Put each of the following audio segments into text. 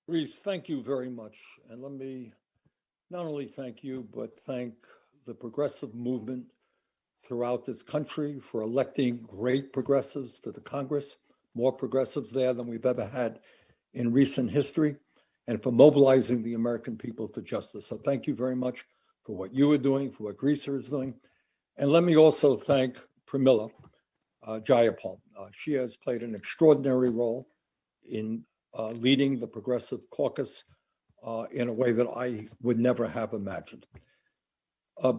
Reese, thank you very much. And let me not only thank you, but thank the progressive movement throughout this country for electing great progressives to the Congress, more progressives there than we've ever had in recent history, and for mobilizing the American people to justice. So thank you very much for what you are doing, for what Greaser is doing. And let me also thank Pramila Jayapal. She has played an extraordinary role in leading the Progressive Caucus in a way that I would never have imagined.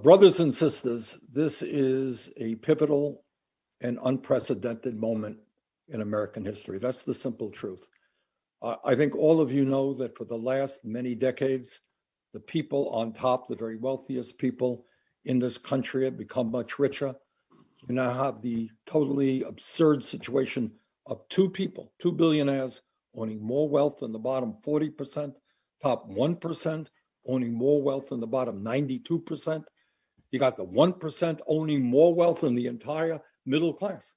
Brothers and sisters, this is a pivotal and unprecedented moment in American history. That's the simple truth. I think all of you know that for the last many decades, the people on top, the very wealthiest people in this country, have become much richer. You now have the totally absurd situation of two people, two billionaires, owning more wealth than the bottom 40%, top 1% owning more wealth than the bottom 92%. You got the 1% owning more wealth than the entire middle class.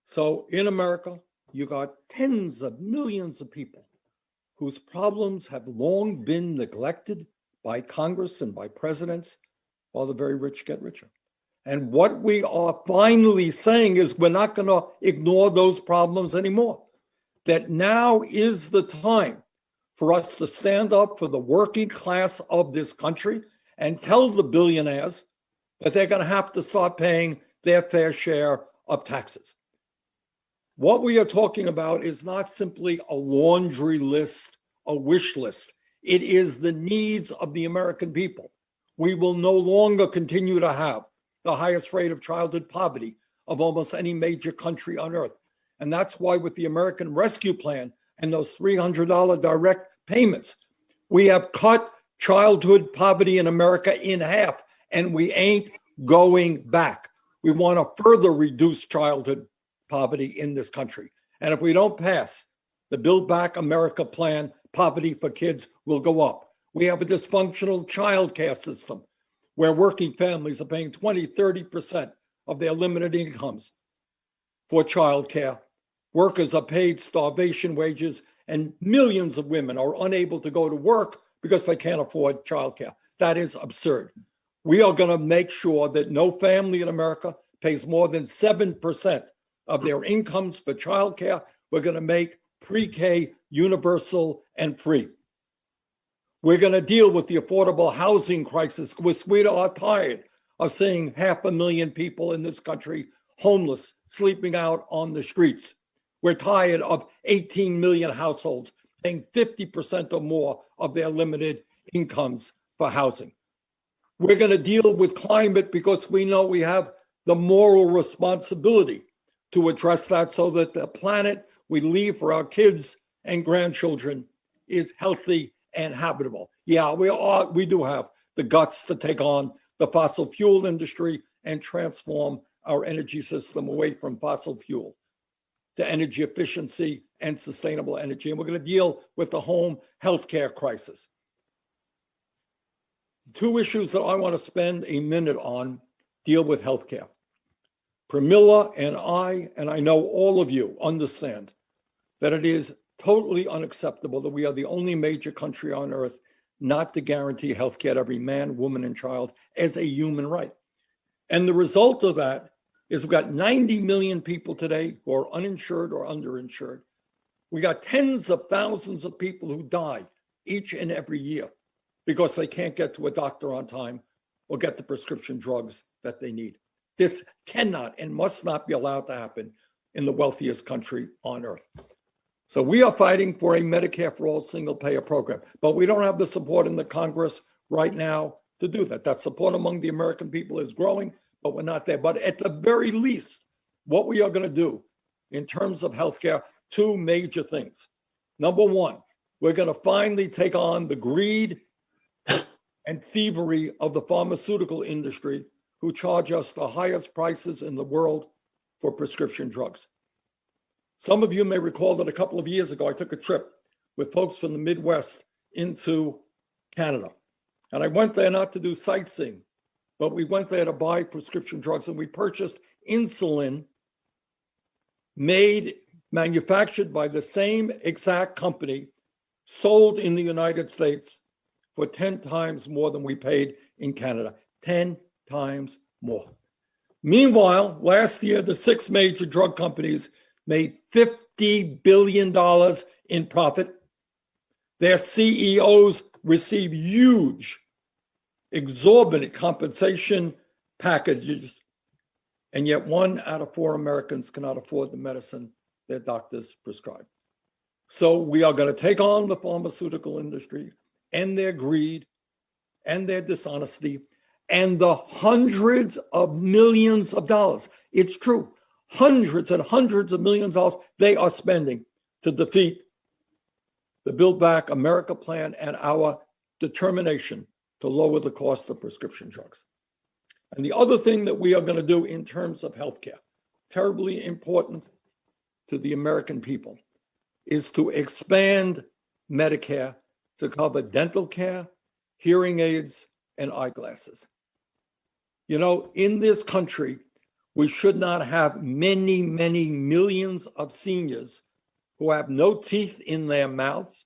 So in America, you got tens of millions of people whose problems have long been neglected by Congress and by presidents, while the very rich get richer. And what we are finally saying is we're not going to ignore those problems anymore. That now is the time for us to stand up for the working class of this country and tell the billionaires that they're going to have to start paying their fair share of taxes. What we are talking about is not simply a laundry list, a wish list. It is the needs of the American people. We will no longer continue to have the highest rate of childhood poverty of almost any major country on earth. And that's why with the American Rescue Plan and those $300 direct payments, we have cut childhood poverty in America in half, and we ain't going back. We want to further reduce childhood poverty in this country. And if we don't pass the Build Back America plan, poverty for kids will go up. We have a dysfunctional child care system where working families are paying 20, 30% of their limited incomes for child care. Workers are paid starvation wages, and millions of women are unable to go to work because they can't afford child care. That is absurd. We are going to make sure that no family in America pays more than 7% of their incomes for child care. We're going to make pre-K universal and free. We're going to deal with the affordable housing crisis, because we are tired of seeing 500,000 people in this country homeless, sleeping out on the streets. We're tired of 18 million households paying 50% or more of their limited incomes for housing. We're going to deal with climate because we know we have the moral responsibility to address that so that the planet we leave for our kids and grandchildren is healthy and habitable. Yeah, we do have the guts to take on the fossil fuel industry and transform our energy system away from fossil fuel to energy efficiency and sustainable energy. And we're going to deal with the home healthcare crisis. Two issues that I want to spend a minute on deal with healthcare. Pramila and I know all of you understand that it is totally unacceptable that we are the only major country on earth not to guarantee healthcare to every man, woman, and child as a human right. And the result of that is we've got 90 million people today who are uninsured or underinsured. We got tens of thousands of people who die each and every year because they can't get to a doctor on time or get the prescription drugs that they need. This cannot and must not be allowed to happen in the wealthiest country on earth. So we are fighting for a Medicare for all single payer program, but we don't have the support in the Congress right now to do that. That support among the American people is growing, but we're not there. But at the very least, what we are going to do in terms of healthcare, two major things. Number one, we're going to finally take on the greed and thievery of the pharmaceutical industry, who charge us the highest prices in the world for prescription drugs. Some of you may recall that a couple of years ago, I took a trip with folks from the Midwest into Canada. And I went there not to do sightseeing, but we went there to buy prescription drugs, and we purchased insulin manufactured by the same exact company sold in the United States for 10 times more than we paid in Canada. 10 times more. Meanwhile, last year, the 6 major drug companies made $50 billion in profit. Their CEOs receive huge, exorbitant compensation packages, and yet 1 out of 4 Americans cannot afford the medicine their doctors prescribe. So we are going to take on the pharmaceutical industry and their greed and their dishonesty and the hundreds of millions of dollars. It's true. Hundreds and hundreds of millions of dollars they are spending to defeat the Build Back America plan and our determination to lower the cost of prescription drugs. And the other thing that we are going to do in terms of healthcare, terribly important to the American people, is to expand Medicare to cover dental care, hearing aids, and eyeglasses. You know, in this country, we should not have many, many millions of seniors who have no teeth in their mouths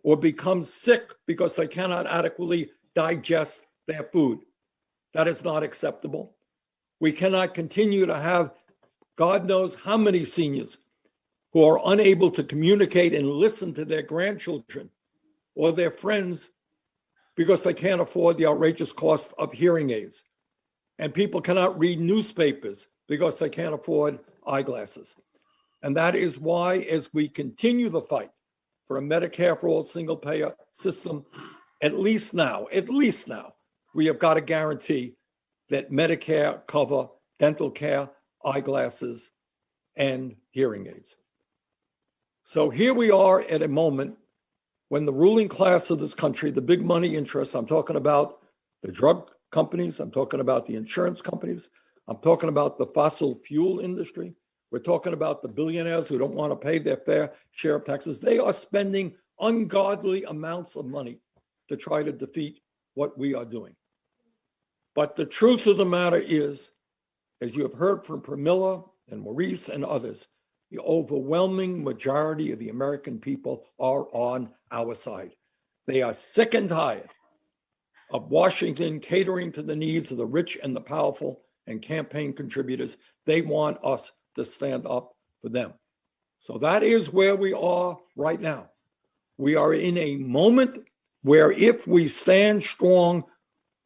or become sick because they cannot adequately digest their food. That is not acceptable. We cannot continue to have God knows how many seniors who are unable to communicate and listen to their grandchildren or their friends because they can't afford the outrageous cost of hearing aids. And people cannot read newspapers because they can't afford eyeglasses. And that is why, as we continue the fight for a Medicare for all single payer system, at least now, we have got to guarantee that Medicare cover dental care, eyeglasses, and hearing aids. So here we are at a moment when the ruling class of this country, the big money interests, I'm talking about the drug companies, I'm talking about the insurance companies, I'm talking about the fossil fuel industry, we're talking about the billionaires who don't want to pay their fair share of taxes. They are spending ungodly amounts of money to try to defeat what we are doing. But the truth of the matter is, as you have heard from Pramila and Maurice and others, the overwhelming majority of the American people are on our side. They are sick and tired of Washington catering to the needs of the rich and the powerful and campaign contributors. They want us to stand up for them. So that is where we are right now. We are in a moment where if we stand strong,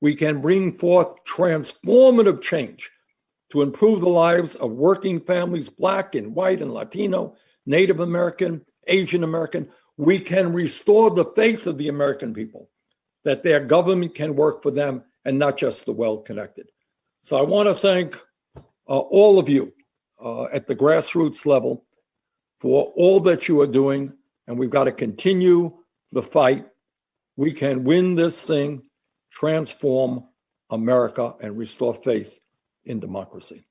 we can bring forth transformative change to improve the lives of working families, Black and white and Latino, Native American, Asian American. We can restore the faith of the American people that their government can work for them and not just the well-connected. So I want to thank all of you at the grassroots level for all that you are doing, and we've got to continue the fight. We can win this thing, transform America, and restore faith in democracy.